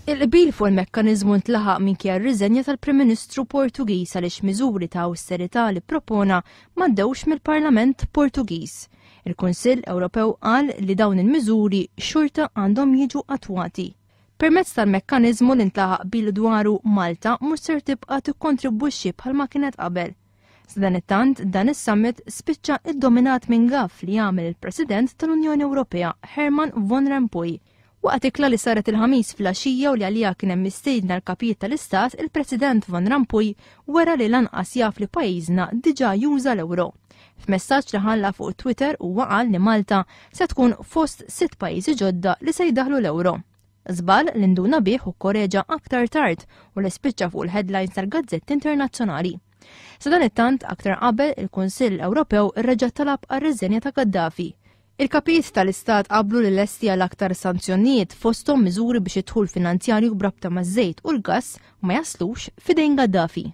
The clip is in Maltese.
Il-qbil fuq il-mekkaniżmu ntlaħaq minkejja r-riżenja tal-Prim Ministru Portugiż għaliex miżuri ta' awsterità li propona m'għaddewx mill-Parlament Portugiż. Il-Kunsill Ewropew qal li dawn il-miżuri xorta għandhom jiġu attwati. Permezz tal-mekkaniżmu li ntlaħaq qbil dwaru Malta mhux ser tibqa' tikkontribwixxi bħalma kienet qabel. Sadan it-tant dan is-summit spiċċa iddominat minn gaff li jagħmel il-President tal-Unjoni Ewropea Herman Van Rompuy. Waqt ikla li saret il-ħamis fil-għaxija u li għalija kien hemm mistiedna l-kapijiet tal-Istat, il-President Van Rompuy wera li lanqas jaf li pajjiżna diġà juża l-ewro. F'messaġġ li ħalla fuq Twitter huwa qal li Malta se tkun fost 6 pajjiżi ġodda li se jdaħlu l-ewro. Żball li nduna bih u korreġa aktar tard u li spiċċa fuq il-headlines tal-gazzetti internazzjonali. Sadan it-tant aktar qabel il-Kunsill Ewropew irreġa' talab għar-riżenja ta' Gaddafi. Il-kapijiet tal-Istat qablu li lesti għal aktar sanzjonijiet fosthom miżuri biex idħul finanzjarju brabta maż-żejt u l-gass ma jaslux f'idejn Gaddafi.